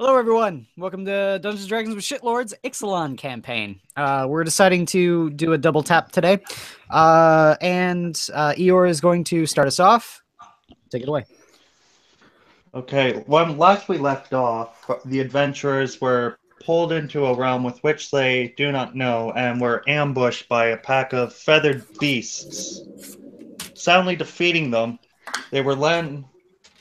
Hello, everyone. Welcome to Dungeons & Dragons with Shitlords Ixalan campaign. We're deciding to do a double tap today. Eeyore is going to start us off. Take it away. Okay, when last we left off, the adventurers were pulled into a realm with which they do not know and were ambushed by a pack of feathered beasts. Soundly defeating them, they were then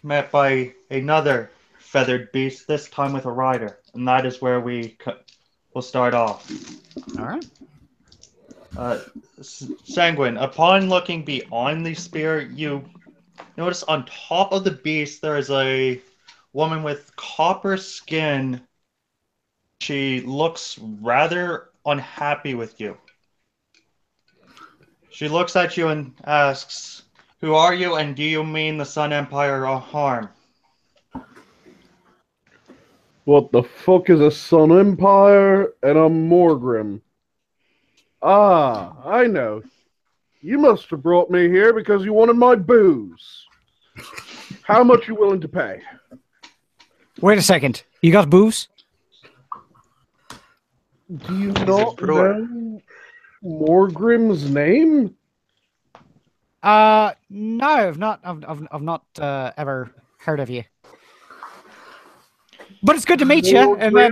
met by another feathered beast, this time with a rider, and that is where we will start off. All right. Sanguine, upon looking beyond the spear, you notice on top of the beast there is a woman with copper skin. She looks rather unhappy with you. She looks at you and asks, "Who are you, and do you mean the Sun Empire harm?" What the fuck is a Sun Empire and a Morgrim? Ah, I know. You must have brought me here because you wanted my booze. How much you willing to pay? Wait a second. You got booze? Do you not know Morgrim's name? No, I've not ever heard of you. But it's good to meet you. And then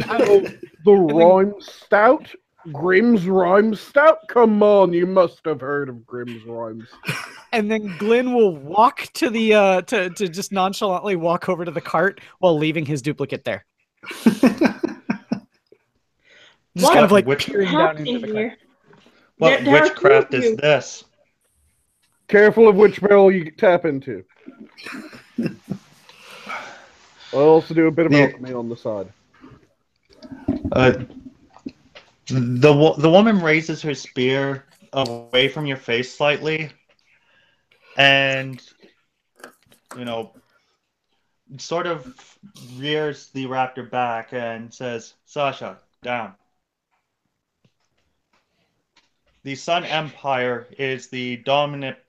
the Rhyme Stout? Grimm's Rhyme Stout? Come on, you must have heard of Grimm's Rhymes. And then Glenn will walk to the to just nonchalantly walk over to the cart while leaving his duplicate there. Just kind of like peering down into the cart. What witchcraft is this? Careful of which barrel you tap into. I'll also do a bit of alchemy on the side. The woman raises her spear away from your face slightly, and sort of rears the raptor back and says, "Sasha, down." The Sun Empire is the dominant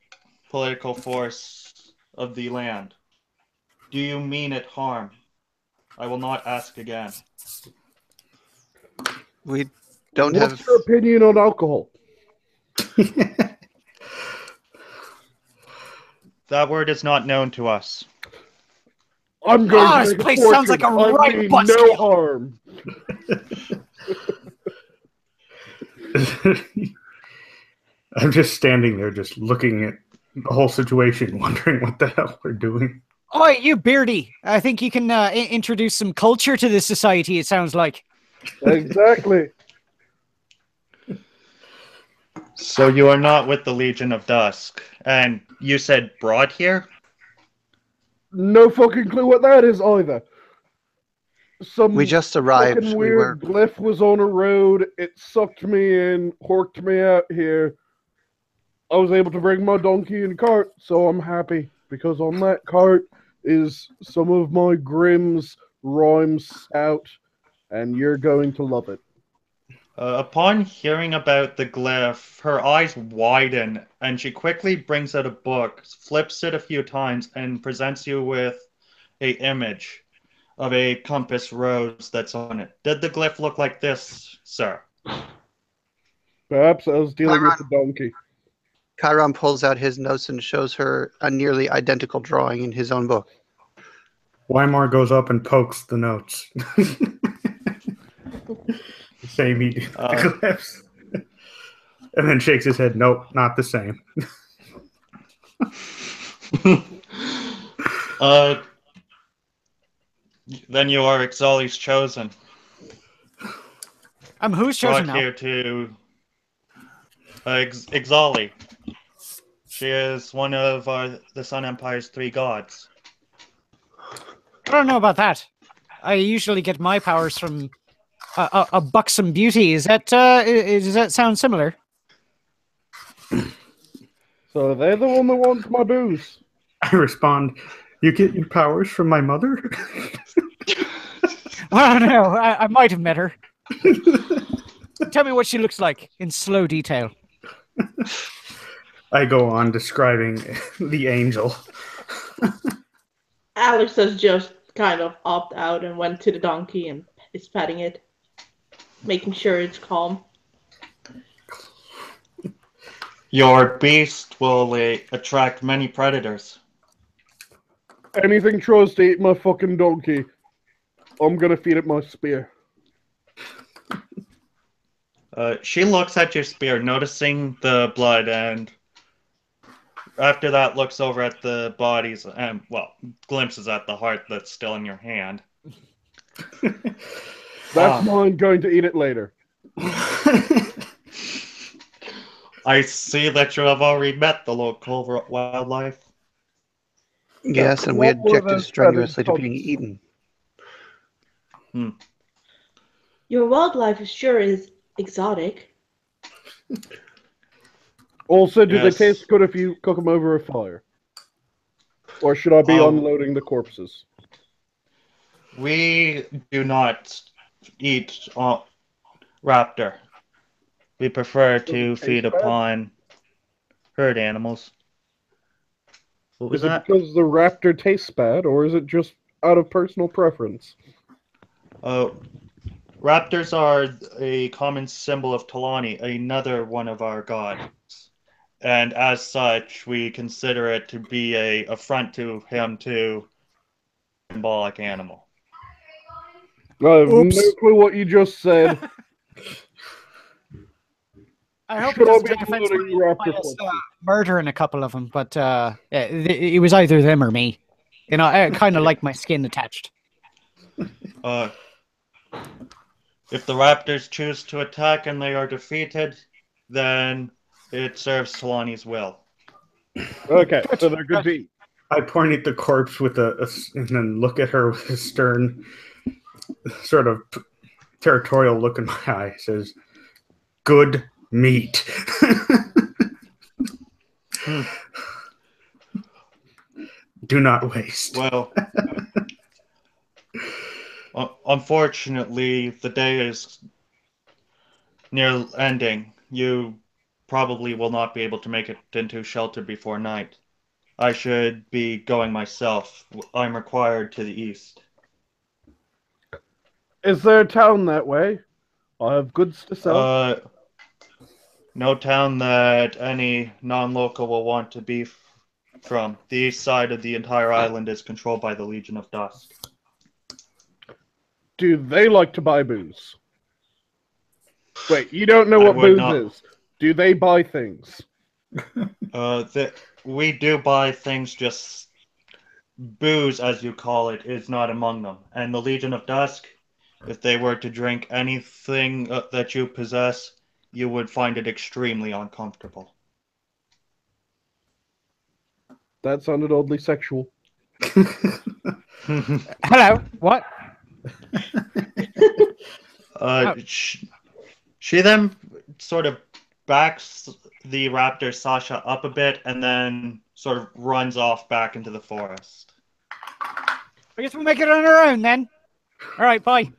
political force of the land. Do you mean it harm? I will not ask again. We don't have... What's your opinion on alcohol? That word is not known to us. I'm going to this place sounds like a right bus. No harm. I'm just standing there, just looking at the whole situation, wondering what the hell we're doing. Oi, you Beardy! I think you can introduce some culture to this society, it sounds like. Exactly. So you are not with the Legion of Dusk. And you said brought here? No fucking clue what that is either. We just arrived. Fucking weird glyph was on a road. It sucked me in, horked me out here. I was able to bring my donkey and cart, so I'm happy. Because on that cart is some of my Grimm's Rhyme Stout, and you're going to love it. Upon hearing about the glyph, her eyes widen, and she quickly brings out a book, flips it a few times, and presents you with an image of a compass rose that's on it. Did the glyph look like this, sir? Perhaps I was dealing with the donkey. Chiron pulls out his notes and shows her a nearly identical drawing in his own book. Weimar goes up and pokes the notes. Same he glyphs. And then shakes his head. Nope, not the same. Then you are Ixali's chosen. I'm who's chosen Brought now? here to Ixali. She is one of the Sun Empire's 3 gods. I don't know about that. I usually get my powers from a buxom beauty. Does that sound similar? So they're the one that wants my booze. I respond, "You get your powers from my mother?" I don't know. I might have met her. Tell me what she looks like in slow detail. I go on describing the angel. Alex has just kind of opt out and went to the donkey and is petting it, making sure it's calm. Your beast will attract many predators. Anything tries to eat my fucking donkey, I'm gonna feed it my spear. She looks at your spear, noticing the blood, and after that looks over at the bodies and, well, glimpses at the heart that's still in your hand. That's mine, going to eat it later. I see that you have already met the local wildlife. Yes, and we What were objected those strenuously to feathers being eaten. Your wildlife sure is exotic. Also, do they Yes. taste good if you cook them over a fire? Or should I be unloading the corpses? We do not eat raptor. We prefer to Does it feed taste bad? upon herd animals. What was Is it that? because the raptor tastes bad, or is it just out of personal preference? Raptors are a common symbol of Talani, another one of our gods. And as such, we consider it to be an affront to him to symbolic animal. I have Oops. no clue what you just said. I hope Should it I doesn't be take offense unloading when raptor us, corpses? murdering a couple of them, but it was either them or me. You know, I kind of like my skin attached. If the raptors choose to attack and they are defeated, then it serves Talani's will. Okay, so they're good to eat. I point at the corpse with and then look at her with a stern, sort of territorial look in my eye. Says, "Good meat." Do not waste. Well, unfortunately, the day is near ending. You probably will not be able to make it into shelter before night. I should be going myself. I'm required to the east. Is there a town that way? I have goods to sell. No town that any non-local will want to be from. The east side of the entire island is controlled by the Legion of Dusk. Do they like to buy booze? Wait, you don't know I what would booze not- is. Do they buy things? We do buy things, just booze, as you call it, is not among them. And the Legion of Dusk, if they were to drink anything that you possess, you would find it extremely uncomfortable. That sounded oddly sexual. Hello, what? She then sort of backs the raptor Sasha up a bit and then sort of runs off back into the forest. I guess we'll make it on our own then. All right, bye.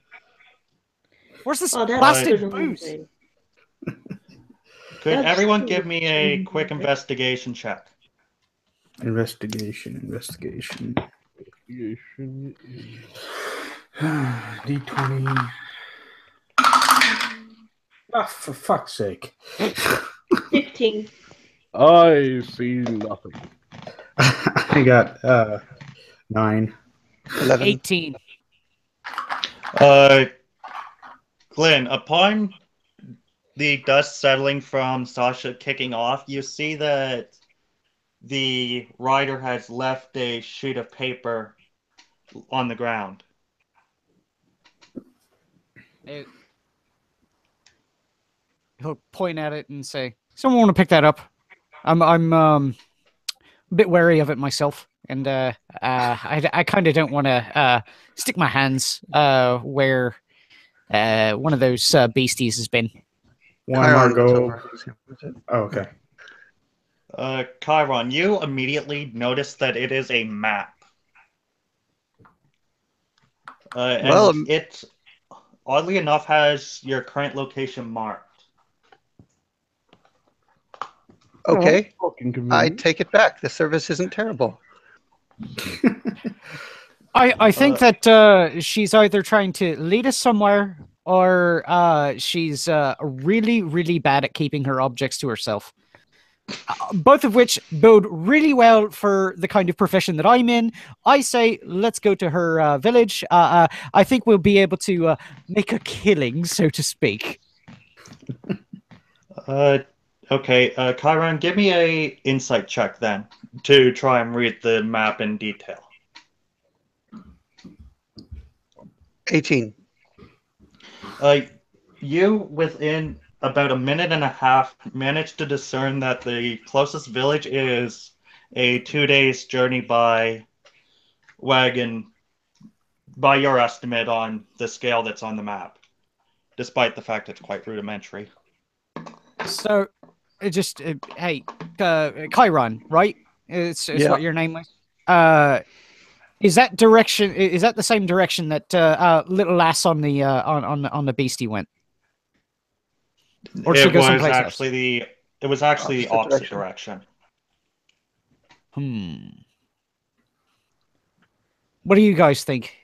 Where's this Oh, that's blasted good booze? thing. Could That's everyone true. give me a quick investigation check? Investigation. D20. Ah, for fuck's sake. 15. I see nothing. I got 9. 11. 18. Glenn, upon the dust settling from Sasha kicking off, you see that the rider has left a sheet of paper on the ground. He'll point at it and say, "Someone want to pick that up?" I'm a bit wary of it myself, and I kind of don't want to stick my hands where one of those beasties has been. One Chiron looks Margot. over. Oh, okay. Chiron, you immediately notice that it is a map. And it, oddly enough, has your current location marked. Okay, Fucking I convenient. take it back. The service isn't terrible. I think that she's either trying to lead us somewhere or she's really, really bad at keeping her objects to herself. Both of which bode really well for the kind of profession that I'm in. I say, let's go to her village. I think we'll be able to make a killing, so to speak. Okay, Chiron, give me a insight check then to try and read the map in detail. 18. You, within about a minute and a half, managed to discern that the closest village is a 2 days journey by wagon, by your estimate on the scale that's on the map, despite the fact it's quite rudimentary. So, hey, Chiron, right? It's Yeah. what your name was. Is that direction? Is that the same direction that little lass on the beastie went? Or should she go someplace else? It was actually the opposite direction. What do you guys think?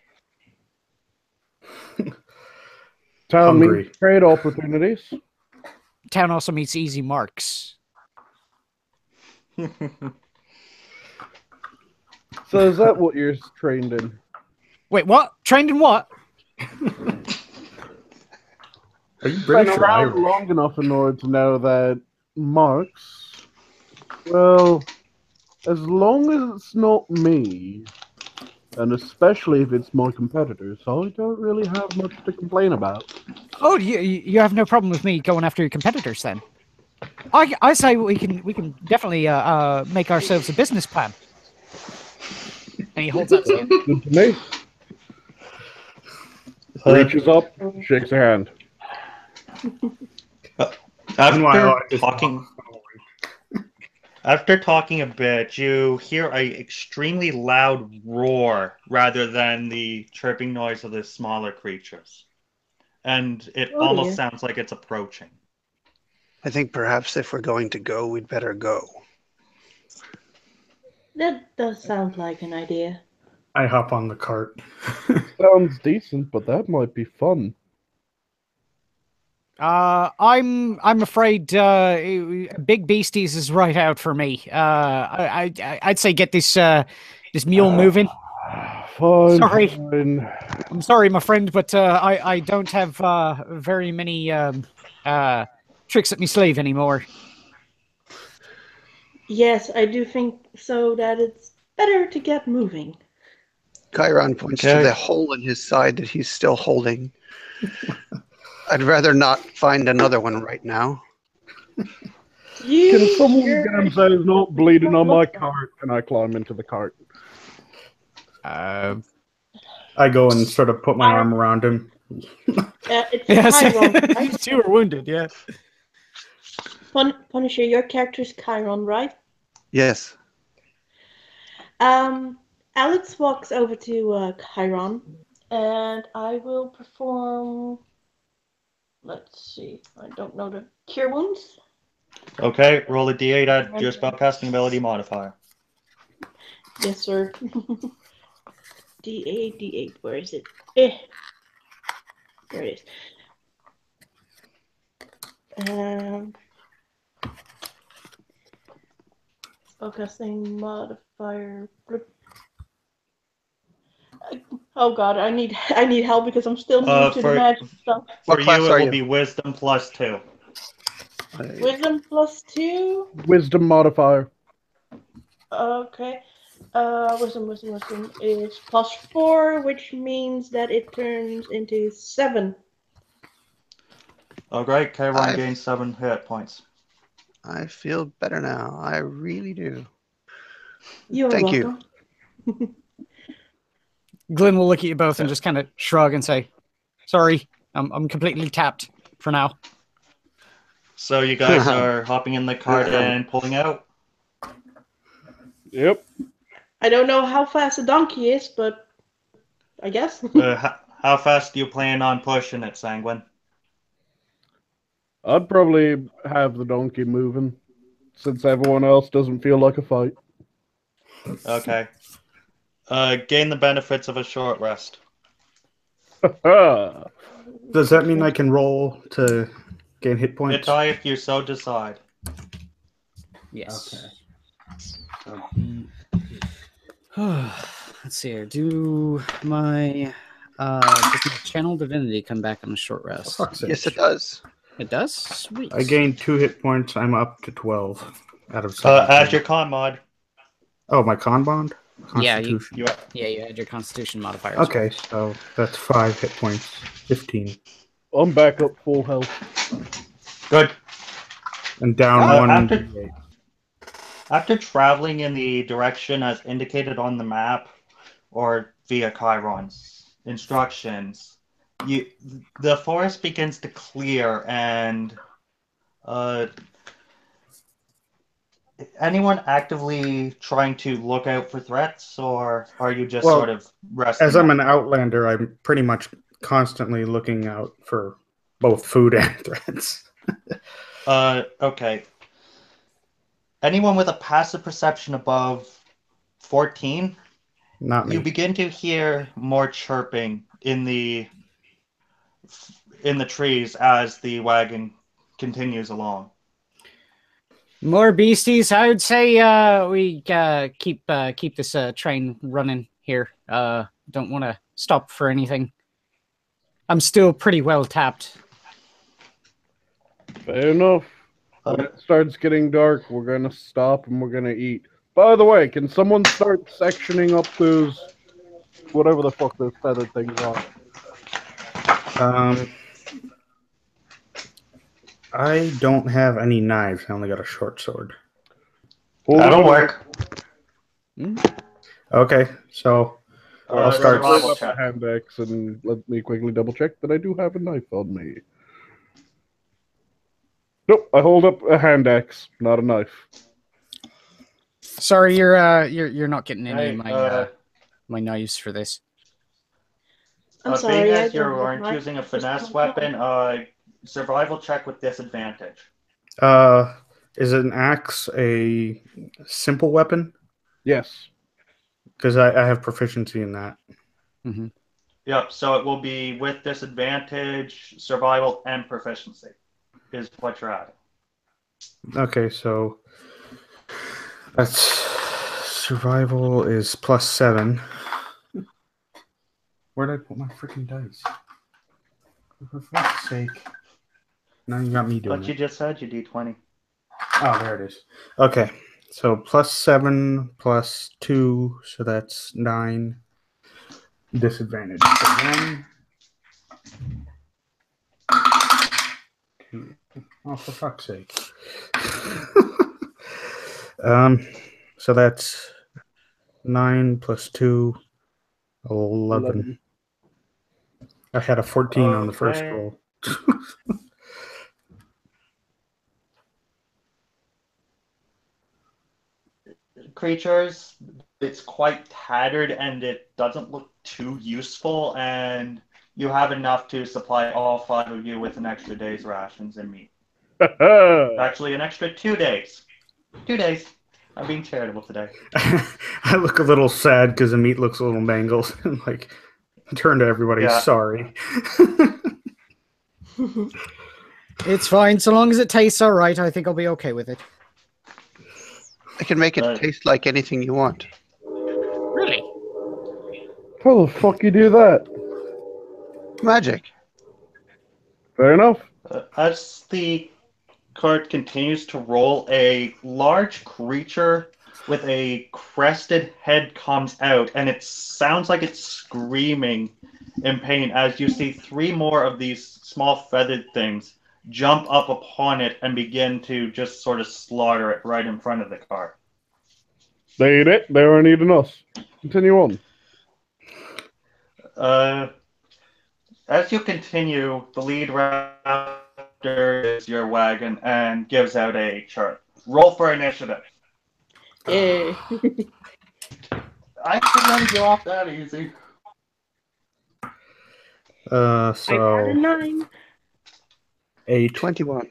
Town Hungry. means trade opportunities. Town also meets easy marks. So is that what you're trained in? Wait, what? Trained in what? Are you Been British or around Irish? long enough in order to know that marks, well, as long as it's not me, and especially if it's my competitors, I don't really have much to complain about. Oh, you have no problem with me going after your competitors then? I say we can definitely make ourselves a business plan. And he holds up his hand. Good to me. Reaches up, shakes a hand. Meanwhile, After talking a bit, you hear a extremely loud roar rather than the chirping noise of the smaller creatures. And it almost sounds like it's approaching. I think perhaps if we're going to go, we'd better go. That does sound like an idea. I hop on the cart. Sounds decent, but that might be fun. I'm afraid big beasties is right out for me. I'd say get this mule moving. Fine. Sorry. Fine. I'm sorry, my friend, but I don't have very many tricks up my sleeve anymore. Yes, I do think so that it's better to get moving. Chiron points to the hole in his side that he's still holding. I'd rather not find another one right now. Can someone get themselves not bleeding on my cart? And I climb into the cart. I go and sort of put my arm around him. It's Chiron, right? You were wounded, yeah. Punisher, your character's Chiron, right? Yes. Alex walks over to Chiron, and I will perform. Let's see. I don't know the cure wounds. Okay, roll a d8 at your spellcasting ability modifier. Yes, sir. D8. Where is it? There it is. Spellcasting modifier. Oh god, I need help because I'm still new to the magic stuff. For you, it will be wisdom plus 2. Wisdom plus 2? Wisdom modifier. Okay. Wisdom is plus 4, which means that it turns into 7. Oh, great. Chiron gains 7 hit points. I feel better now. I really do. You're Thank welcome. you. Glenn will look at you both and just kind of shrug and say, "Sorry, I'm completely tapped for now." So you guys are hopping in the cart and pulling out? Yep. I don't know how fast a donkey is, but I guess. How fast do you plan on pushing it, Sanguine? I'd probably have the donkey moving, since everyone else doesn't feel like a fight. Okay. Gain the benefits of a short rest. Does that mean I can roll to gain hit Hit points? die if you so decide. Yes. Okay. Let's see here. Do my does my channel divinity come back on a short For rest? fuck's sake. Yes, it does. It does? Sweet. I gained 2 hit points. I'm up to 12 out of 17. Add your con mod. Oh, my con bond? Yeah, you Constitution. add your constitution modifier. Okay, so that's 5 hit points. 15. I'm back up full health. Good. And down After- 1. After traveling in the direction as indicated on the map or via Chiron's instructions, the forest begins to clear and anyone actively trying to look out for threats, or are you just Well, sort of resting? As I'm an outlander, I'm pretty much constantly looking out for both food and threats. Okay. Anyone with a passive perception above 14, Not me. you begin to hear more chirping in the trees as the wagon continues along. More beasties. I would say we keep this train running here. Don't want to stop for anything. I'm still pretty well tapped. Fair enough. When it starts getting dark, we're gonna stop and we're gonna eat. By the way, can someone start sectioning up those whatever the fuck those feathered things are? I don't have any knives. I only got a short sword. That'll work. Okay, so I'll start. Survival Up a check. hand axe and let me quickly double check that I do have a knife on me. Nope, I hold up a hand axe, not a knife. Sorry, you're not getting any of Hey, my my knives for this. I'm sorry. Being I as you don't aren't have using a knives, just finesse don't weapon, know. survival check with disadvantage. Is an axe a simple weapon? Yes. Because I have proficiency in that. Mm-hmm. Yep, so it will be with disadvantage, survival, and proficiency is what you're adding. Okay, so that's survival is +7. Where'd I put my freaking dice? For fuck's sake. Now you got me doing But you it. just said you D20. Oh, there it is. Okay, so +7 +2, so that's 9. Disadvantage. So 1, 2. Oh, for fuck's sake. So that's 9 +2, 11. I had a 14 on the first Okay. roll. Creatures, it's quite tattered and it doesn't look too useful, and you have enough to supply all 5 of you with an extra day's rations and meat. Actually, an extra 2 days. 2 days. I'm being charitable today. I look a little sad because the meat looks a little mangled. And like, turn to everybody, Yeah. sorry. It's fine, so long as it tastes all right. I think I'll be okay with it. I can make it taste like anything you want. Really? How the fuck you do that? Magic. Fair enough. As the cart continues to roll, a large creature with a crested head comes out, and it sounds like it's screaming in pain as you see 3 more of these small feathered things jump up upon it and begin to just sort of slaughter it right in front of the cart. They ate it. They weren't eating us. Continue on. As you continue, the lead raptor is your wagon and gives out a chart. Roll for initiative. Yay. I can run you off that easy. I got a So 9. 8. 21.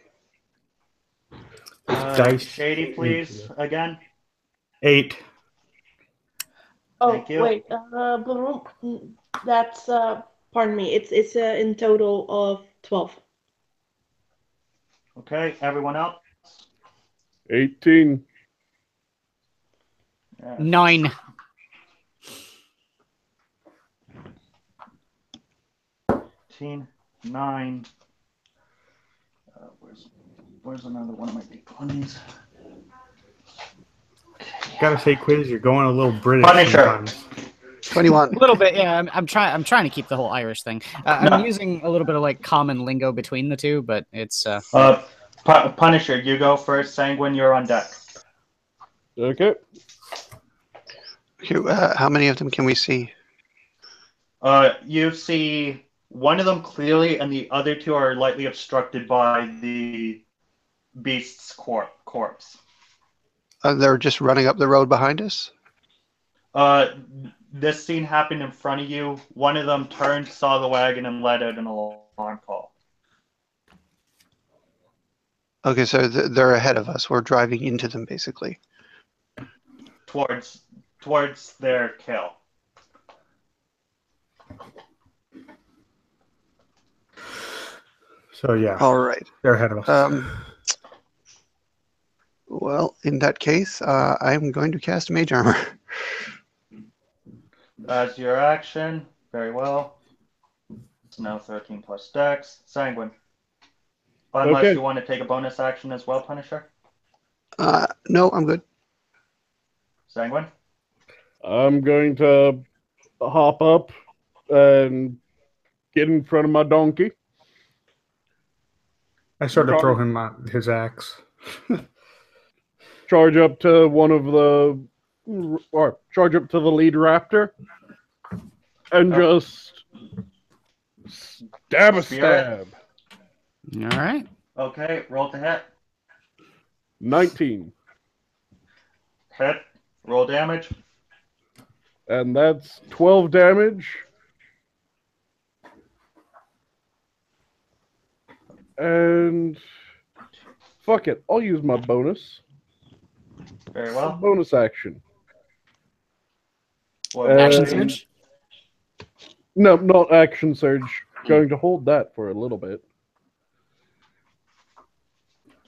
Dice. Shady, please, again. 8. Oh, Thank you. wait. That's pardon me. It's in total of 12. Okay, everyone else? 18. Yes. 9. 18, 9. Where's another one of my d20s? Gotta say, Quiz, you're going a little British Punisher. sometimes. 21. A little bit, yeah. I'm trying to keep the whole Irish thing. I'm No. using a little bit of like common lingo between the two, but it's Punisher, you go first. Sanguine, you're on deck. Okay. Okay, how many of them can we see? You see one of them clearly, and the other two are lightly obstructed by the beast's corpse. They're just running up the road behind us? This scene happened in front of you. One of them turned, saw the wagon, and let out an alarm call. Okay, so they're ahead of us. We're driving into them, basically. Towards their kill. So yeah, All right. they're ahead of us. Well, in that case, I'm going to cast Mage Armor. As your action, very well. It's now 13 plus Dex. Sanguine. Unless Okay. you want to take a bonus action as well, Punisher. No, I'm good. Sanguine. I'm going to hop up and get in front of my donkey. I sort of throw him his axe. Charge up to charge up to the lead raptor. And just stab a Spirit. stab. all right. Okay, roll to hit. 19. Hit. Roll damage. And that's 12 damage. And fuck it, I'll use my bonus. Very well. Bonus action. What Action would it be? surge. No, not action surge. Going to hold that for a little bit.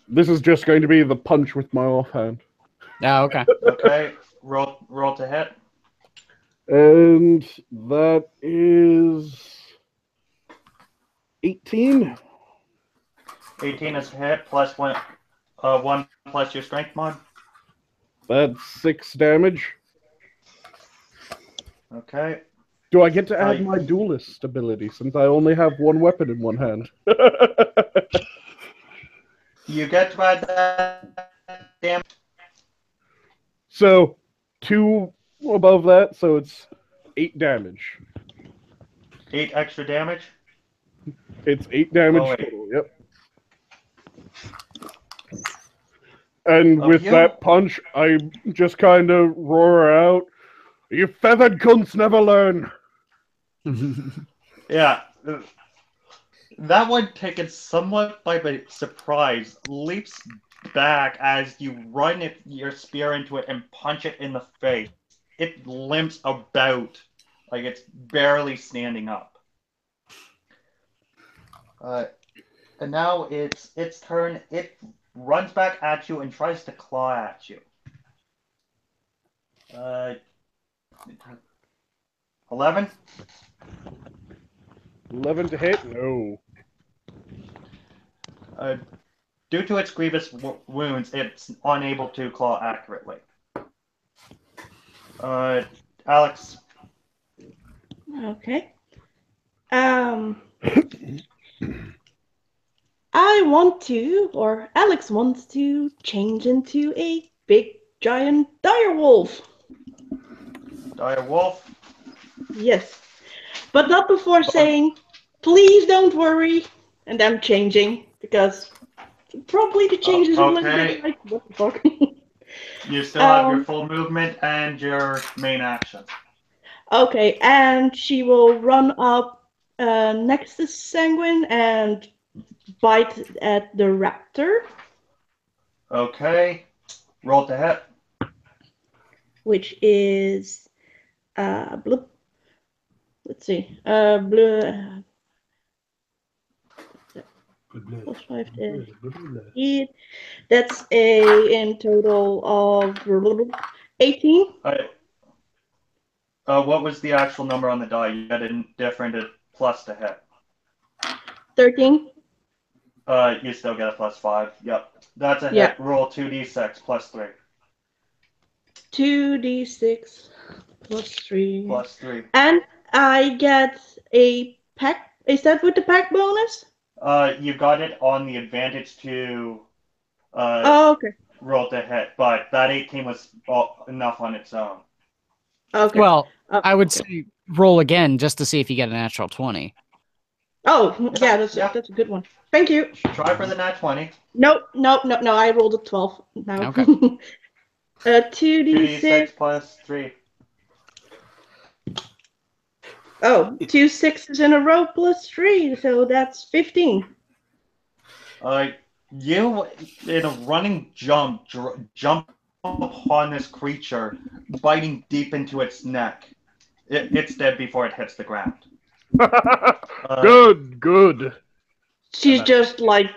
This is just going to be the punch with my offhand. Oh, okay. Okay, roll to hit. And that is 18. 18 is hit plus 1 plus your strength mod. That's 6 damage. Okay. Do I get to add my duelist ability since I only have one weapon in one hand? You get to add that damage. So 2 above that, so it's 8 damage. 8 extra damage. It's 8 damage Oh, wait. total, yep. And with you? that punch, I just kind of roar out, "You feathered cunts never learn!" Yeah. That one, taken somewhat by surprise, leaps back as you run your spear into it and punch it in the face. It limps about, like it's barely standing up. And now it's its turn. It runs back at you and tries to claw at you. 11? 11 to hit? No. Due to its grievous wounds, it's unable to claw accurately. Alex. Okay. I want to, or Alex wants to, change into a big, giant dire wolf. Dire wolf. Yes. But not before saying, please don't worry, and I'm changing, because probably the changes are a little bit like, what the fuck? You still have your full movement and your main action. Okay, and she will run up next to Sanguine and bite at the raptor. Okay. Roll to hit. Which is Bloop. Let's see. Blue. Plus 5 to eat. That's in total of 18. What was the actual number on the die? You had a different plus to hit. 13. You still get a +5. Yep. That's a Yeah. hit. Roll 2d6 plus 3. 2d6 plus 3. Plus 3. And I get a pack. Is that with the pack bonus? You got it on the advantage to Oh, okay. roll to hit, but that 18 was enough on its own. Okay. Well, I would say roll again just to see if you get a natural 20. Oh, yeah, that's a good one. Thank you. Try for the nat 20. No. I rolled a 12 now. Okay. 2d6 plus 3. Oh, 2 6s in a row plus 3, so that's 15. You, in a running jump upon this creature, biting deep into its neck. It's dead before it hits the ground. Good. She's just like,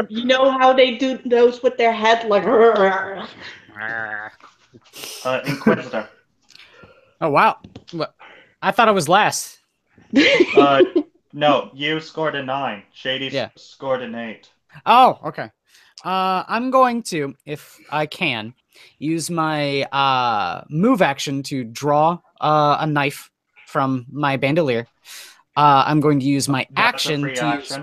you know how they do those with their head, like. Inquisitor. Oh, wow. I thought I was last. No, you scored a 9. Shady scored an 8. Oh, okay. I'm going to, if I can, use my move action to draw a knife from my bandolier. I'm going to use my action to use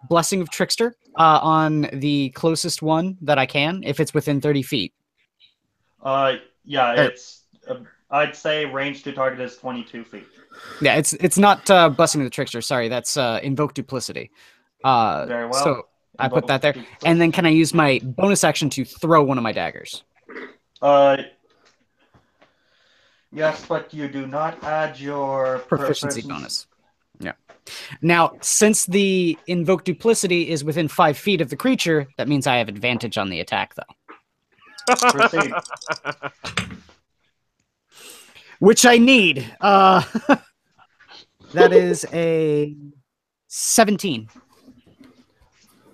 Blessing of Trickster on the closest one that I can, if it's within 30 feet. Yeah, it's I'd say range to target is 22 feet. Yeah, it's not Blessing of the Trickster. Sorry, that's Invoke Duplicity. Very well. So I put that there, and then can I use my bonus action to throw one of my daggers? Yes, but you do not add your proficiency bonus. Yeah. Now, since the Invoke Duplicity is within 5 feet of the creature, that means I have advantage on the attack, though. Proceed. Which I need. That is a 17.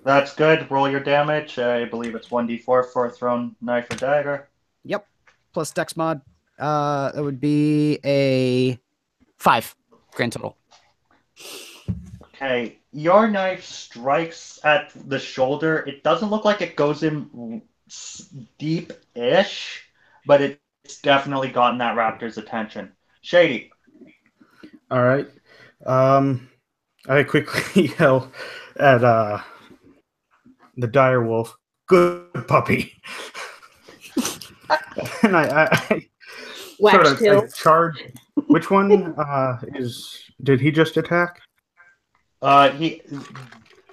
That's good. Roll your damage. I believe it's 1d4 for a thrown knife or dagger. Yep. Plus Dex mod. That would be a 5 grand total. Okay. Your knife strikes at the shoulder. It doesn't look like it goes in deep-ish, but it's definitely gotten that raptor's attention. Shady. All right. I quickly yell at the dire wolf, "Good puppy!" And I sort of I charge. Which one did he just attack? The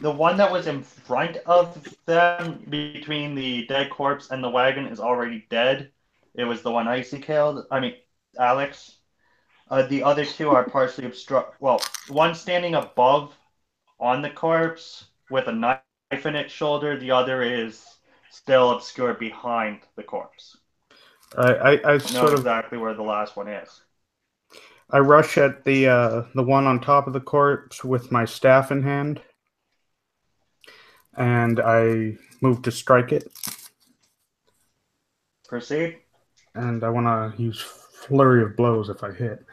one that was in front of them, between the dead corpse and the wagon, is already dead. It was the one Icy killed. I mean, Alex. The other two are partially obstruct. Well, one standing above on the corpse with a knife in its shoulder. The other is still obscured behind the corpse. I know exactly where the last one is. I rush at the one on top of the corpse with my staff in hand, and I move to strike it. Proceed. And I want to use flurry of blows if I hit.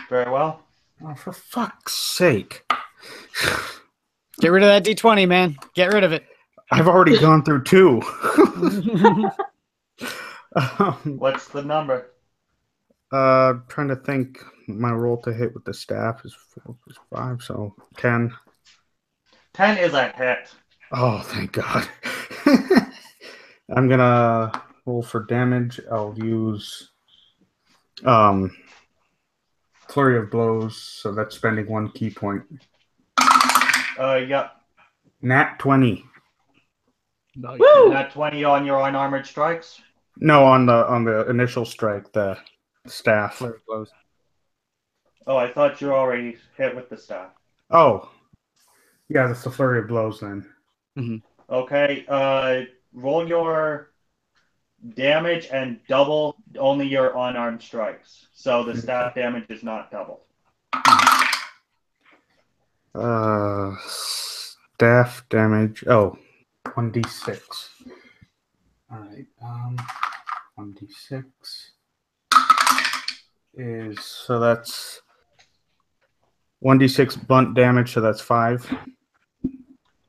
Very well. Oh, for fuck's sake! Get rid of that D20, man. Get rid of it. I've already gone through 2. What's the number? Trying to think. My roll to hit with the staff is 4 plus 5, so 10. 10 is a hit. Oh, thank God. I'm gonna roll for damage. I'll use flurry of blows, so that's spending 1 key point. Yep. Nat 20. Woo! Nat 20 on your unarmored strikes? No, on the initial strike, the staff. Flurry of blows. Oh, I thought you already hit with the staff. Oh. Yeah, that's the flurry of blows then. Mm-hmm. Okay, roll your damage and double only your unarmed strikes. So the staff damage is not doubled. Staff damage. Oh, 1d6. All right. 1d6 is so that's 1d6 blunt damage. So that's 5.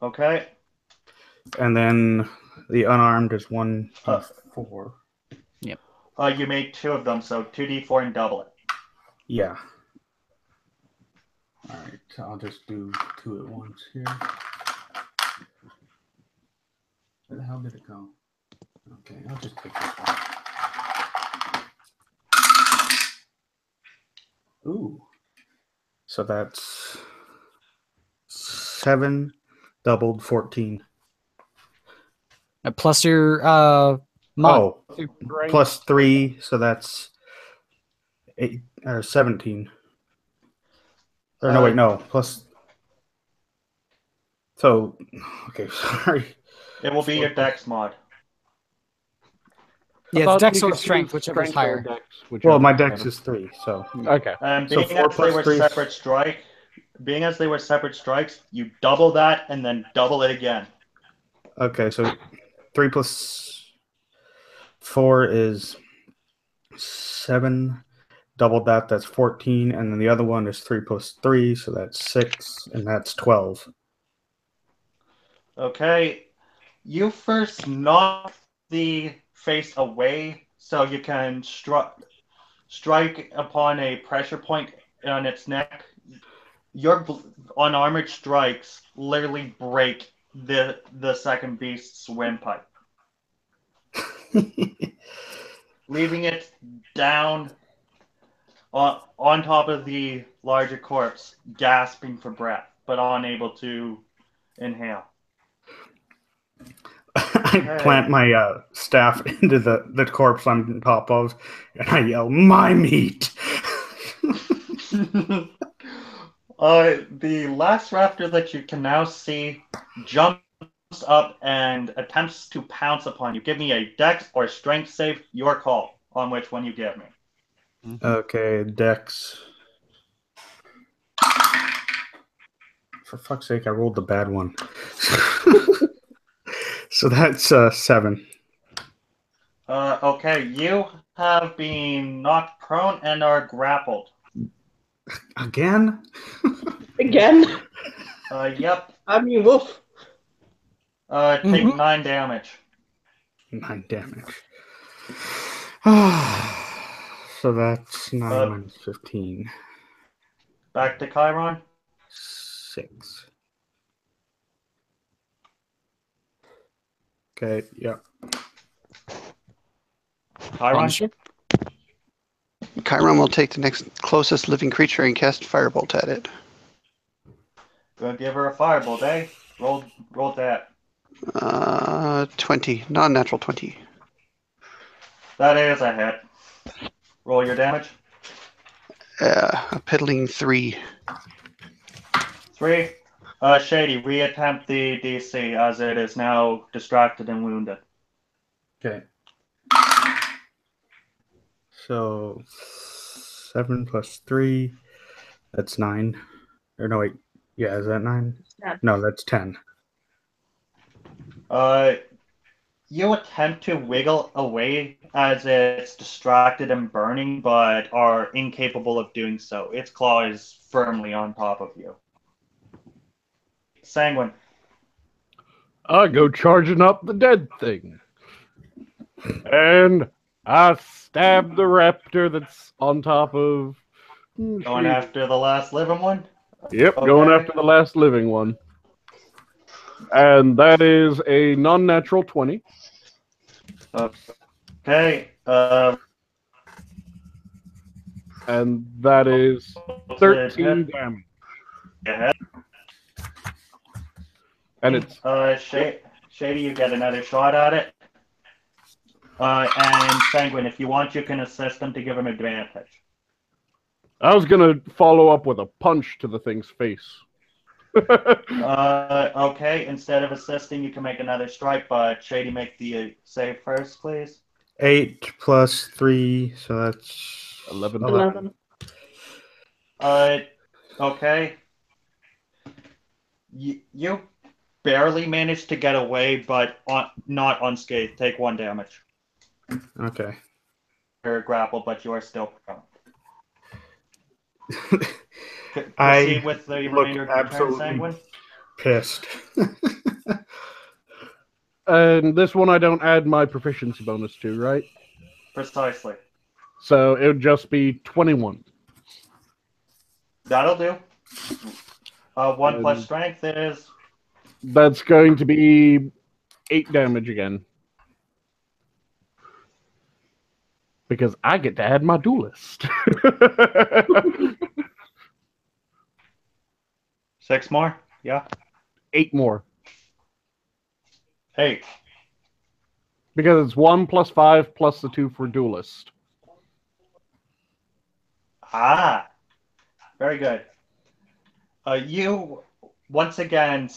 Okay. And then the unarmed is 1d4. Yep. You made 2 of them, so 2d4 and double it. Yeah. All right. I'll just do 2 at once here. Where the hell did it go? Okay, I'll just take this one. Ooh. So that's 7 doubled 14. Plus your mod. Plus 3, so that's 8 or 17. Or no, wait, no. Plus. So, okay, sorry. It will be your dex mod. Yeah, dex or strength, whichever is higher. Well, my dex is 3, so. Okay. And So being 4 as they plus were 3. separate strikes, you double that and then double it again. Okay, so 3 plus 4 is 7. Doubled that, that's 14. And then the other one is 3 plus 3, so that's 6. And that's 12. Okay. You first knock the face away so you can strike upon a pressure point on its neck. Your unarmored strikes literally break the second beast's windpipe, leaving it down on top of the larger corpse, gasping for breath, but unable to inhale. I plant my staff into the corpse I'm on top of, and I yell, "My meat!" The last raptor that you can now see jumps up and attempts to pounce upon you. Give me a dex or strength save, your call, on which one you give me. Okay, dex. For fuck's sake, I rolled the bad one. So that's 7. Okay, you have been knocked prone and are grappled. Again? Again? Yep. I mean, woof. Take 9 damage. 9 damage. So that's 9 minus 15. Back to Chiron. 6. Okay, yep. Chiron? Chiron will take the next closest living creature and cast Firebolt at it. Gonna give her a firebolt, eh? Roll that. 20. Non-natural 20. That is a hit. Roll your damage. A piddling 3. 3. Shady, reattempt the DC as it is now distracted and wounded. Okay. So 7 plus 3, that's 9. Or no, wait. Yeah, is that 9? Yeah. No, that's 10. You attempt to wiggle away as it's distracted and burning, but are incapable of doing so. Its claw is firmly on top of you. Sanguine. I go charging up the dead thing. And I stab the raptor that's on top of... Going after the last living one? Yep, Okay. going after the last living one. And that is a non-natural 20. Okay. And that is 13 damage. Yeah. And it's... Shady, you get another shot at it. And Sanguine, if you want, you can assist him to give him advantage. I was going to follow up with a punch to the thing's face. Okay, instead of assisting, you can make another strike, but Shady, make the save first, please. 8 plus 3, so that's 11. 11. Okay. You barely managed to get away, but not unscathed. Take 1 damage. Okay. You're grappled, but you are still prone. I Proceed with the look remainder of your turn, absolutely Sanguine. pissed. And this one I don't add my proficiency bonus to, right? Precisely. So it would just be 21. That'll do. 1 plus And- strength is... That's going to be 8 damage again. Because I get to add my duelist. 6 more? Yeah. 8 more. 8. Because it's 1 plus 5 plus the 2 for duelist. Ah. Very good. You, once again,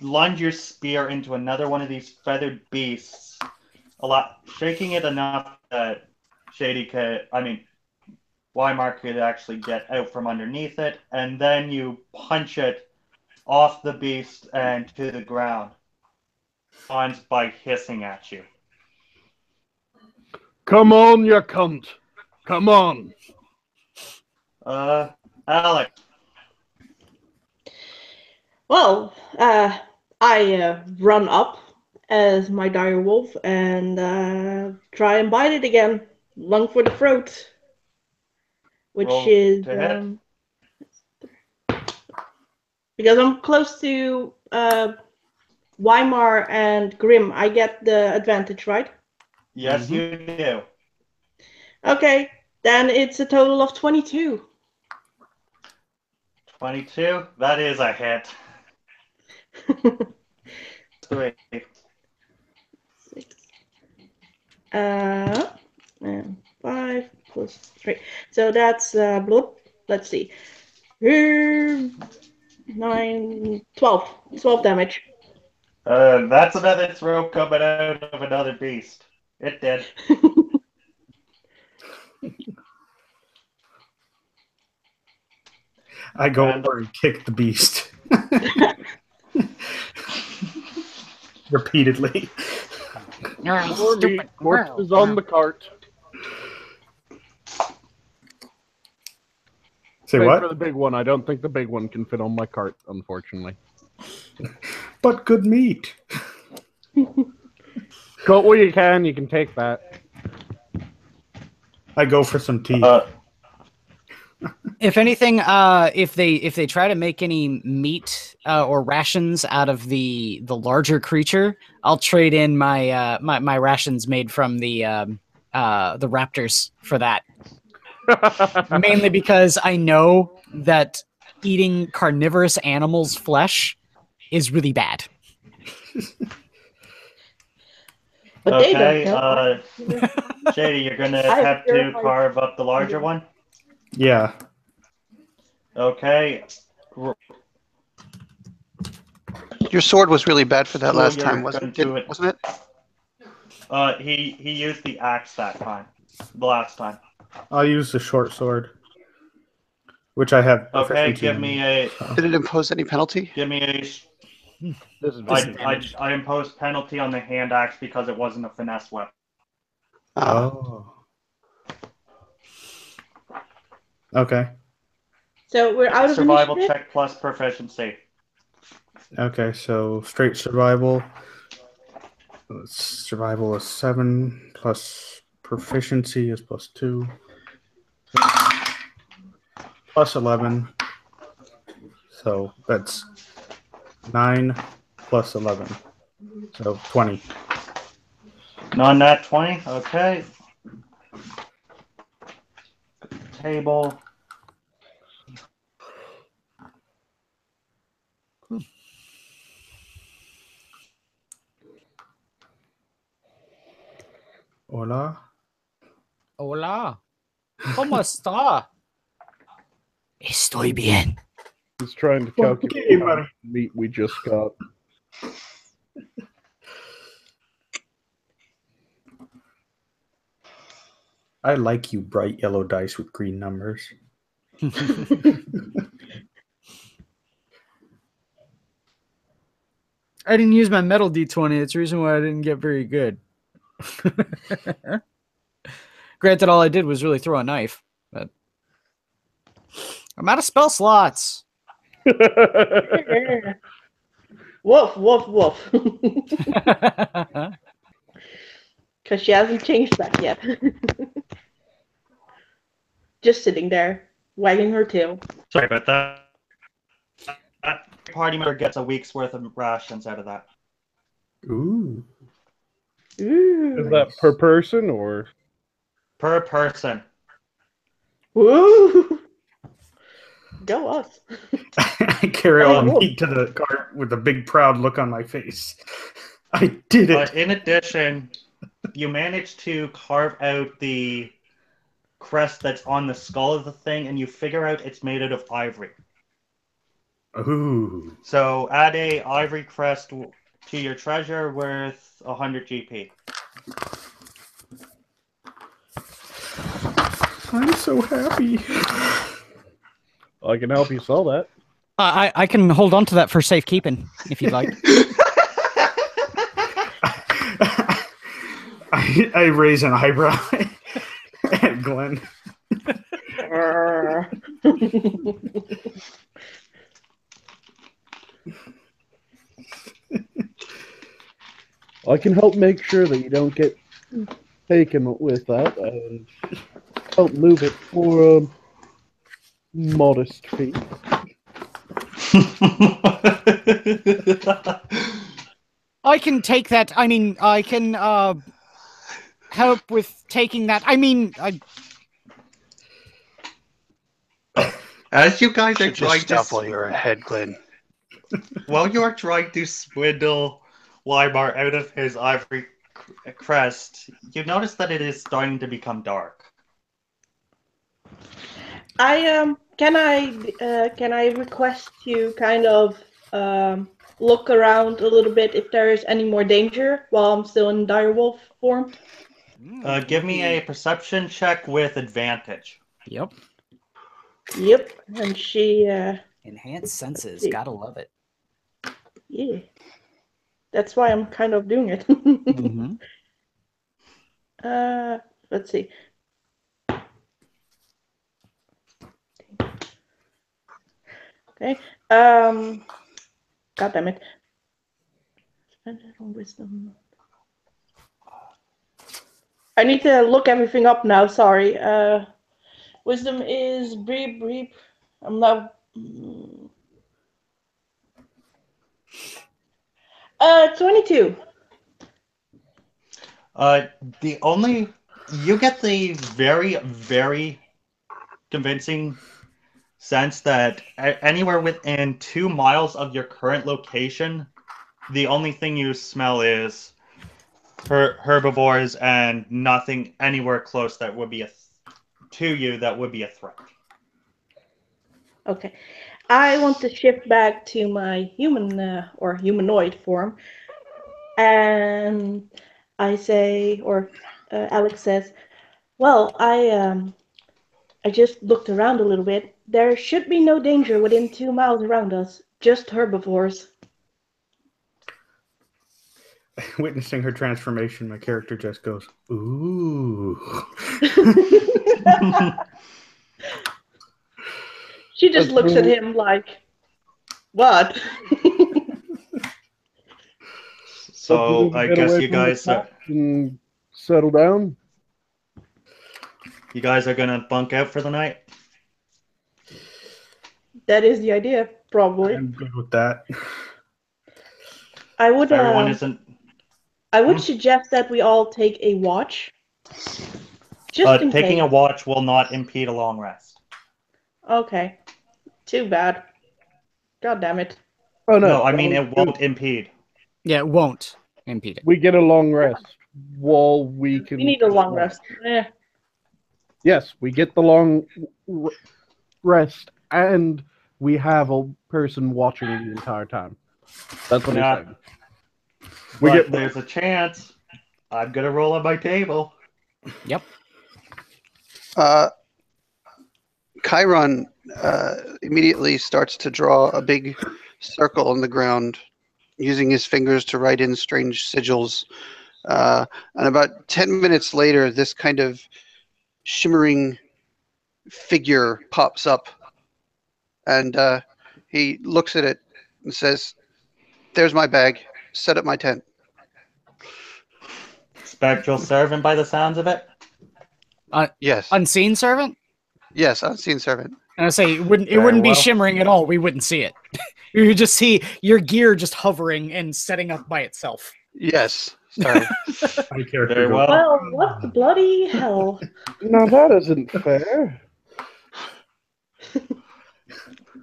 lunge your spear into another one of these feathered beasts, shaking it enough that Weimar could actually get out from underneath it, and then you punch it off the beast and to the ground. Spawns by hissing at you. Come on, you cunt. Come on. Alex. Well, I run up as my dire wolf and try and bite it again. Lung for the throat. Which Roll is to hit. because I'm close to Weimar and Grim, I get the advantage, right? Yes, you do. Okay, then it's a total of 22. 22. That is a hit. 3. 6. And 5 plus 3. So that's let's see. 9, 12. 12 damage. That's another throat coming out of another beast. It did. I go over and kick the beast. Repeatedly. Corpse is on the cart. Say Same what? for the big one. I don't think the big one can fit on my cart, unfortunately. But good meat. Cut what you can take that. I go for some tea. If anything, if they try to make any meat or rations out of the larger creature, I'll trade in my my rations made from the raptors for that. Mainly because I know that eating carnivorous animals' flesh is really bad. But they don't know. Shady, you're gonna have to carve up the larger one? Yeah. Okay. Your sword was really bad for that Sure, last you're time, wasn't gonna do it? it. Wasn't it? He used the axe that time. The last time. I'll use the short sword, which I have. Okay, give me a. Did it impose any penalty? Give me a. This is I imposed penalty on the hand axe because it wasn't a finesse weapon. Oh. Okay. So we're out of survival initiative? check plus proficiency. Okay, so straight survival. Survival is 7 plus proficiency is +2. Plus 11. So that's 9 plus 11. So 20. Non-nat 20. Okay. Table. Hola. Hola. ¿Cómo está? Estoy bien. He's trying to calculate Okay, how buddy. much meat we just got. I like you bright yellow dice with green numbers. I didn't use my metal D20. It's the reason why I didn't get very good. Granted, all I did was really throw a knife, but I'm out of spell slots. Woof, woof, woof. Because she hasn't changed that yet. Just sitting there, wagging her tail. Sorry about that. That party member gets a week's worth of rations out of that. Ooh. Ooh. Is that per person or? Per person. Woo! Go us. I carry all the meat to the cart with a big proud look on my face. I did it. In addition, you managed to carve out the crest that's on the skull of the thing, and you figure out it's made out of ivory. Ooh. So add a ivory crest to your treasure worth 100 GP. I'm so happy. I can help you sell that. I can hold on to that for safekeeping, if you'd like. I raise an eyebrow at Glenn. I can help make sure that you don't get taken with that and help move it for a modest fee. I can take that. I mean, I can help with taking that. I mean, As you guys are Should just trying stop to while you're ahead, Glenn. while you are trying to swindle Weimar out of his ivory crest, you notice that it is starting to become dark. Can I request you kind of look around a little bit if there is any more danger while I'm still in direwolf form? Give me a perception check with advantage. Yep. Yep, and she Enhanced senses. see. Gotta love it. Yeah. That's why I'm kind of doing it. Mm-hmm. Let's see. Okay. God damn it. Spend it on wisdom. I need to look everything up now. Sorry. Wisdom is brief. I'm not. 22. You get the very, very convincing sense that anywhere within 2 miles of your current location, the only thing you smell is herbivores and nothing anywhere close that would be to you that would be a threat. Okay. I want to shift back to my human or humanoid form. And I say, or Alex says, well, I just looked around a little bit. There should be no danger within 2 miles around us, just herbivores. Witnessing her transformation, my character just goes, ooh. She just looks at him like, what? So I guess you guys and settle down. You guys are gonna bunk out for the night? That is the idea, probably. I'm good with that. I would. Everyone isn't. I would suggest that we all take a watch. Just in Taking case. a watch will not impede a long rest. Okay. Too bad. God damn it. Oh No, I mean it won't impede. Yeah, it won't impede it. We get a long rest while we can. We need a long rest. Yes, we get the long rest, and we have a person watching the entire time. That's what he's saying. There's a chance I'm gonna roll on my table. Yep. Chiron immediately starts to draw a big circle on the ground, using his fingers to write in strange sigils. And about 10 minutes later, this kind of shimmering figure pops up, and he looks at it and says, "There's my bag. Set up my tent." Spectral servant by the sounds of it. Yes. Unseen servant? Yes, unseen servant. And I say it wouldn't Very be well. shimmering at all. We wouldn't see it. You would just see your gear just hovering and setting up by itself. Yes. Sorry. My character Very goes, well. Well, what the bloody hell? Now that isn't fair.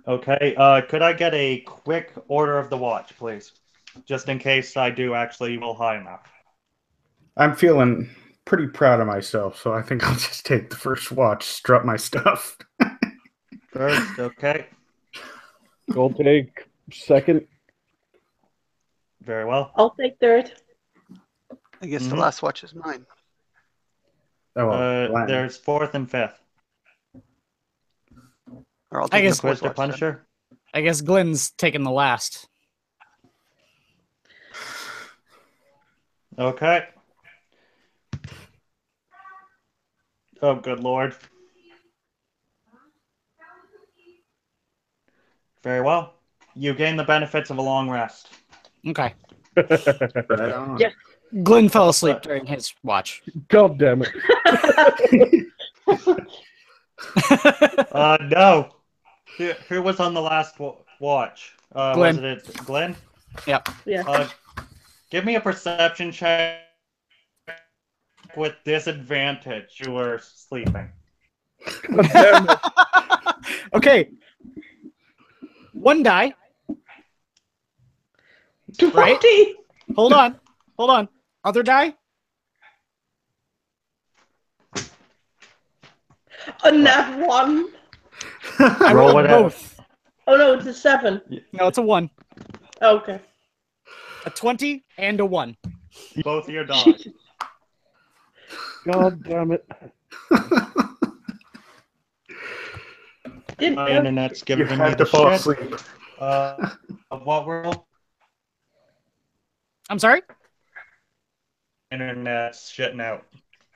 Okay, could I get a quick order of the watch, please? Just in case I do actually roll high enough. I'm feeling pretty proud of myself, so I think I'll just take the first watch, strut my stuff. First, okay. I'll take second. Very well. I'll take third. I guess the Mhm. last watch is mine. Oh, well, Glenn. There's fourth and fifth. Or I'll I take guess- the fourth Twister watch then. Punisher. I guess Glenn's taking the last. Okay. Oh, good lord. Very well. You gain the benefits of a long rest. Okay. Right on. Yeah. Glenn fell asleep during his watch. God damn it. No. Who was on the last watch? Glenn. Was it Glenn? Yep. Yeah. Give me a perception check with disadvantage. You were sleeping. God damn it. Okay. One die. 20! Hold on. Hold on. Other die? A nat 1. I Roll rolled whatever. both. Oh no, it's a 7. No, it's a 1. Okay. A 20 and a 1. Both of your dogs. God damn it. Didn't My know. internet's You giving me had the to fall shit. asleep. What roll? I'm sorry? Internet's shitting out.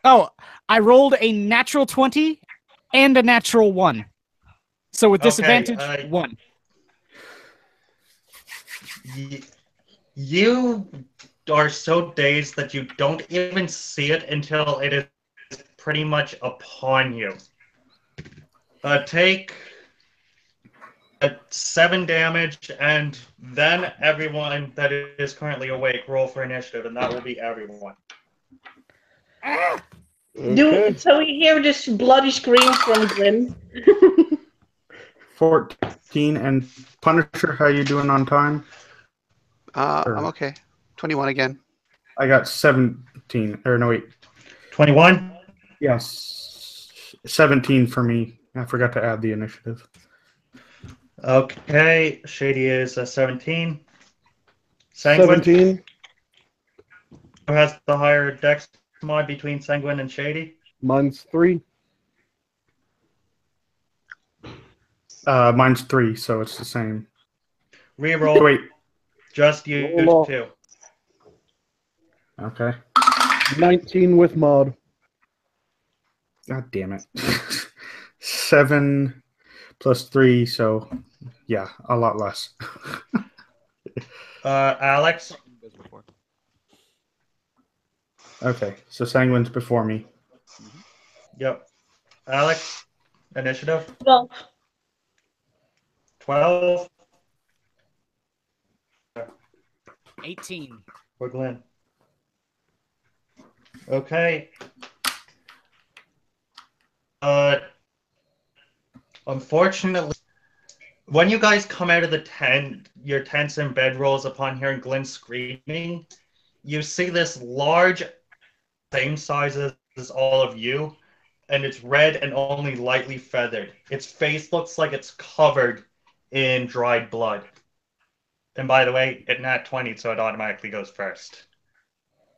Oh, I rolled a natural 20 and a natural 1. So with Okay, disadvantage, 1. You are so dazed that you don't even see it until it is pretty much upon you. Take 7 damage, and then everyone that is currently awake roll for initiative, and that will be everyone. Okay. So we hear this bloody scream from Grim. 14 and Punisher, how you doing on time? Sure. I'm okay. 21 again. I got 17. Or no, wait. 21? Yes. 17 for me. I forgot to add the initiative. Okay, Shady is 17. Sanguine, 17. who has the higher dex mod between Sanguine and Shady? Mine's 3. Mine's 3, so it's the same. Reroll, Wait. just you Roll off. 2. Okay. 19 with mod. God damn it. 7 plus 3, so yeah, a lot less. Alex? Okay, so Sanguine's before me. Yep. Alex? Initiative? 12. 12? 18. For Glenn. Okay. Unfortunately, when you guys come out of the tent, your tents and bedrolls upon hearing Glenn screaming, you see this large, same size as all of you, and it's red and only lightly feathered. Its face looks like it's covered in dried blood. And by the way, it nat 20, so it automatically goes first.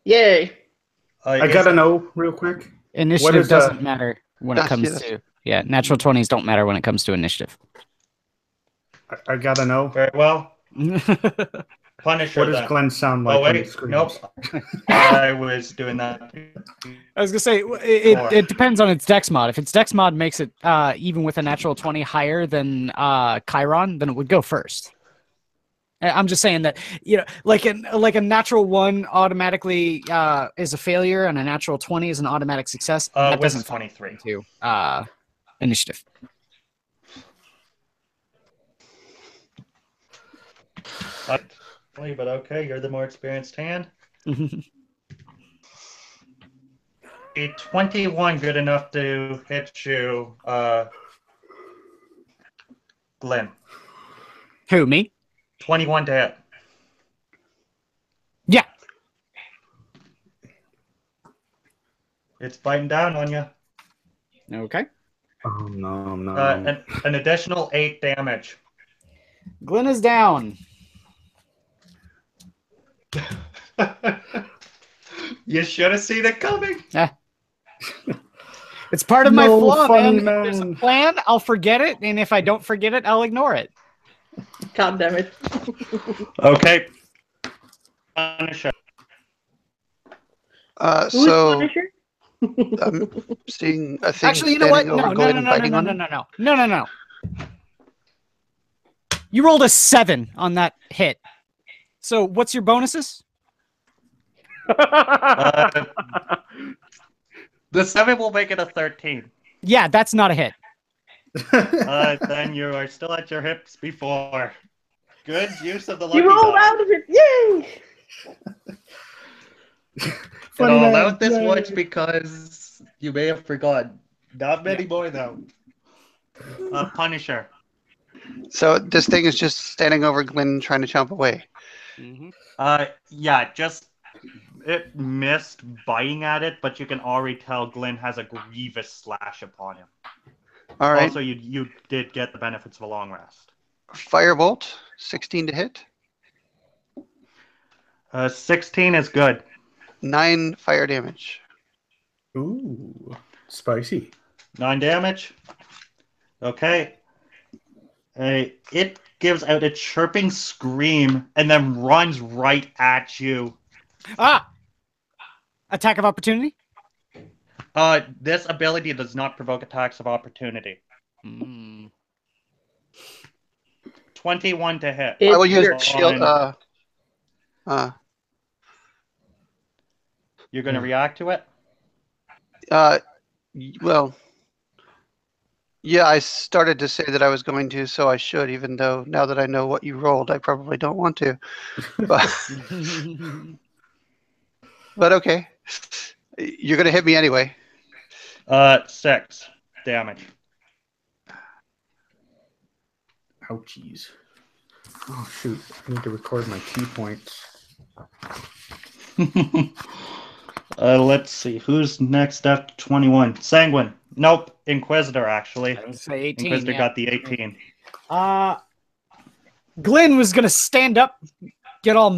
Yay. I gotta know real quick. Initiative is, doesn't matter when it Yes, comes yes. to natural 20s don't matter when it comes to initiative. I gotta know. Very well. I Punish What her does then. Glenn sound Oh, like when he wait. screams? Nope. I was doing that. was gonna say it depends on its dex mod. If its dex mod makes it even with a natural 20 higher than Chiron, then it would go first. I'm just saying that, like a natural 1 automatically is a failure, and a natural 20 is an automatic success. That With doesn't 23. to initiative. But okay, you're the more experienced hand. A 21 good enough to hit you, Glenn. Who, me? 21 to hit. Yeah. It's biting down on you. Okay. Oh no, no. An additional 8 damage. Glenn is down. You should have seen it coming. It's part of my No, flaw, funny man. If there's a man. plan, I'll forget it, and if I don't forget it, I'll ignore it. God damn it. Okay. Punisher. Who's So Punisher? I'm seeing a thing Actually, you know what? standing No, over no, Glenn no, and no, no, biting no, on no, him. no. You rolled a 7 on that hit. So what's your bonuses? The 7 will make it a 13. Yeah, that's not a hit. Then you are still at your hips before. Good use of the lucky You rolled die. out of it! Yay! And Funny I'll man, allow this yay. once because you may have forgotten. Not many more though. Punisher. So this thing is just standing over Glenn trying to chomp away. Yeah, just it missed biting at it, but you can already tell Glenn has a grievous slash upon him. All right. Also, you did get the benefits of a long rest. Firebolt, 16 to hit. 16 is good. 9 fire damage. Ooh, spicy. 9 damage. Okay. It gives out a chirping scream and then runs right at you. Attack of opportunity? This ability does not provoke attacks of opportunity. 21 to hit. I will use It's shield. You're going to react to it? Well, yeah, I started to say that I was going to, so I should, even though now that I know what you rolled, I probably don't want to. But, but okay. You're going to hit me anyway. 6 damage. Ouchies. Oh shoot! I need to record my key points. Let's see. Who's next after 21? Sanguine. Nope. Inquisitor, actually. I would say 18. Inquisitor Yeah. got the 18. Glenn was gonna stand up, get all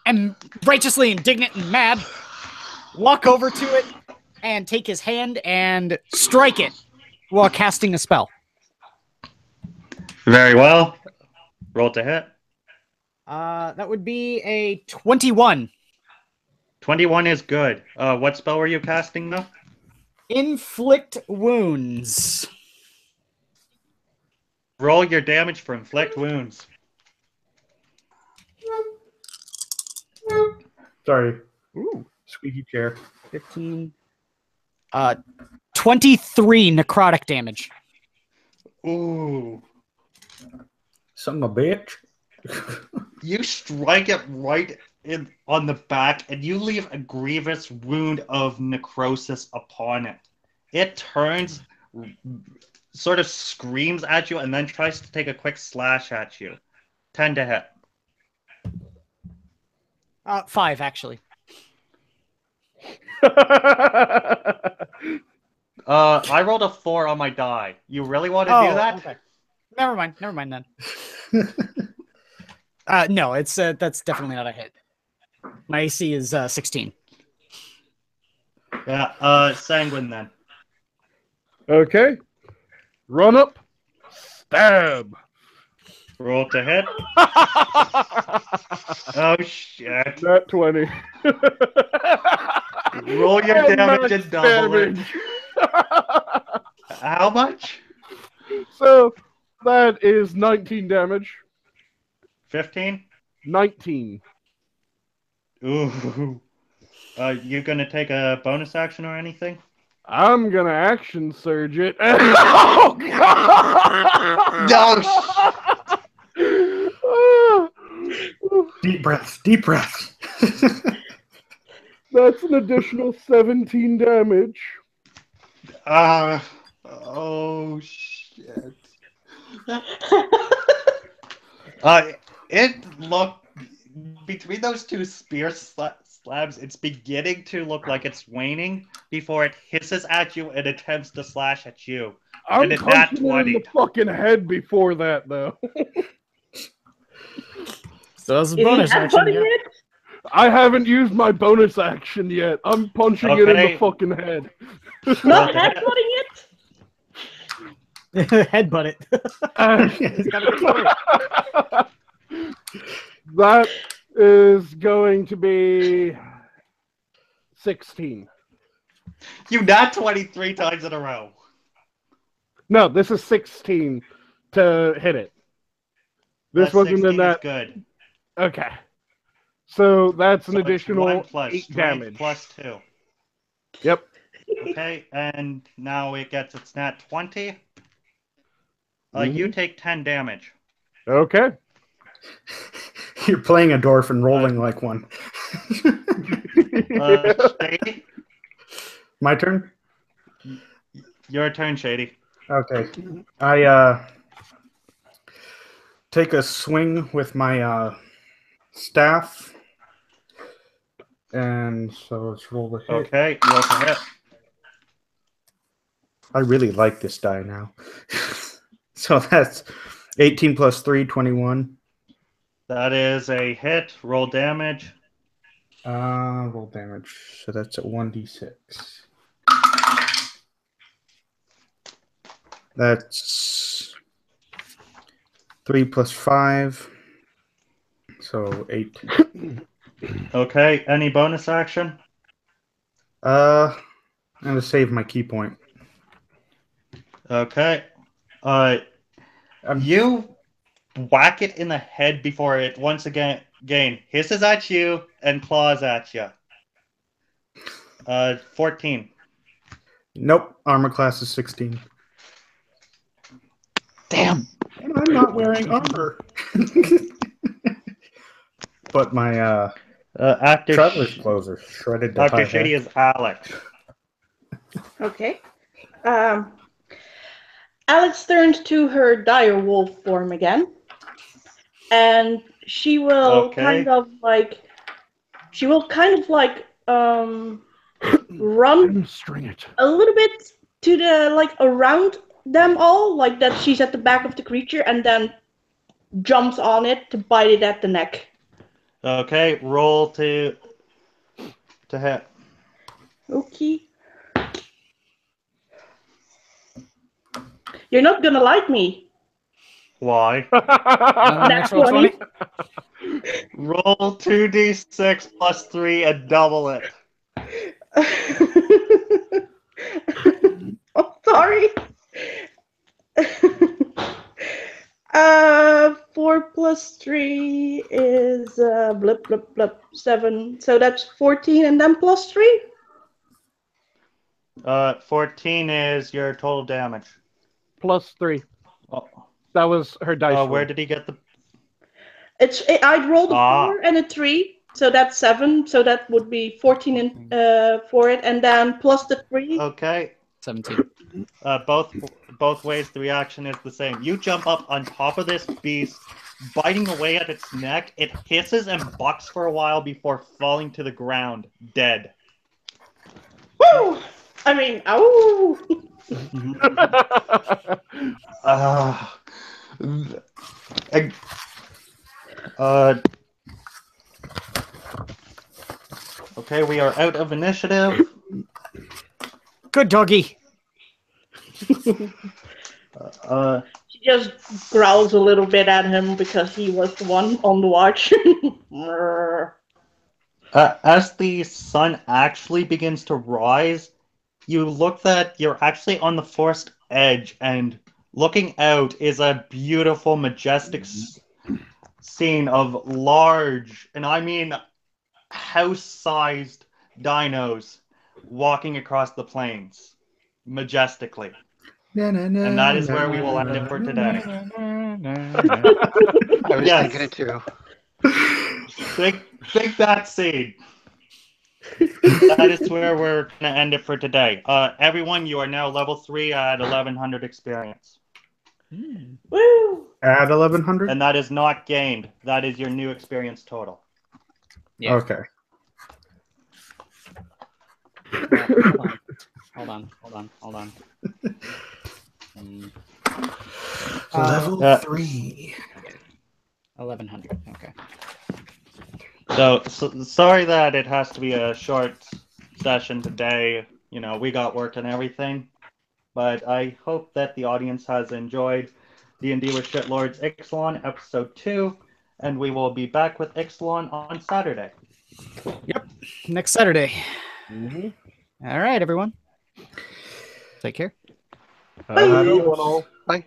and righteously indignant and mad, walk over to it, and take his hand and strike it while casting a spell. Very well. Roll to hit. That would be a 21. 21 is good. What spell were you casting, though? Inflict wounds. Roll your damage for inflict wounds. Sorry. Ooh. Squeaky chair. 15. 23 necrotic damage. Ooh. Son of a bitch. You strike it right on the back, and you leave a grievous wound of necrosis upon it. It turns, sort of screams at you, and then tries to take a quick slash at you. 10 to hit. 5, actually. I rolled a 4 on my die. You really want to do that? Okay. Never mind then. No, it's that's definitely not a hit. My AC is 16. Yeah, Sanguine then. Okay. Run up. Stab. Roll to hit. Oh, shit. Nat 20. Roll your And damage max and double damage. it. How much? So that is 19 damage. 15? 19. Ooh. You gonna take a bonus action or anything? I'm gonna action surge it. Oh god! No. Deep breaths. Deep breaths. That's an additional 17 damage. Oh shit. It looked between those two spear slabs, it's beginning to look like it's waning before it hisses at you and attempts to slash at you. I'm And at that punching it in the 20. fucking head before that, though. So that's a Is he bonus action. headbutting Yeah. it? I haven't used my bonus action yet. I'm punching it in the Okay. fucking head. Not headbutting it? Headbutt it. He's got a good point. That is going to be 16. You not 23 times in a row. No, this is 16 to hit it. This That wasn't 16 in that. is good. Okay. So that's an So it's additional 1 plus 8 strength damage. plus 2. Yep. Okay, and now it gets its nat 20. You Mhm. take 10 damage. Okay. You're playing a dwarf and rolling like one. Shady, My turn? your turn, Shady. Okay. I take a swing with my staff. And so let's roll the hit. Okay, roll to hit. I really like this die now. So that's 18 plus 3, 21. That is a hit. Roll damage. Roll damage. So that's a 1d6. That's 3 plus 5. So 8. Okay, any bonus action? I'm gonna save my key point. Okay. You whack it in the head before it once again hisses at you and claws at you. 14. Nope. Armor class is 16. Damn. And I'm not wearing armor. But my After traveler's clothes are shredded to After high Shady heck. is Alex. Okay. Alex turns to her dire wolf form again. And she will Okay. kind of like run String it. a little bit to the around them all, like that she's at the back of the creature, and then jumps on it to bite it at the neck. Okay, roll to hit. Okay. You're not gonna like me. Why? Natural 20. Roll 2d6 plus 3 and double it. I'm sorry. 4 plus 3 is blip blip blip 7. So that's 14, and then plus 3. 14 is your total damage. Plus 3. Oh, That was her dice roll. where did he get the? I'd rolled a 4 and a 3, so that's 7. So that would be 14 for it, and then plus the 3. Okay. 17. Both ways the reaction is the same. You jump up on top of this beast, biting away at its neck. It hisses and bucks for a while before falling to the ground, dead. Woo! I mean, ow! Okay, we are out of initiative. Good doggy. She just growls a little bit at him because he was the one on the watch. As the sun actually begins to rise, you look that you're actually on the forest edge, and looking out is a beautiful, majestic scene of large, and I mean house-sized dinos walking across the plains majestically. And that is where we will end it for today. I was Yes. thinking it too. Think that scene. That is where we're going to end it for today. Everyone, you are now level 3 at 1100 experience. Woo! At 1100? And that is not gained. That is your new experience total. Yeah. Okay. Hold on. Level 3. 1100. Okay. So sorry that it has to be a short session today. You know, we got work and everything. But I hope that the audience has enjoyed D&D with Shitlords Ixalan episode 2. And we will be back with Ixalan on Saturday. Yep. Next Saturday. Mm-hmm. All right, everyone. Take care. Have a good one, all. Bye.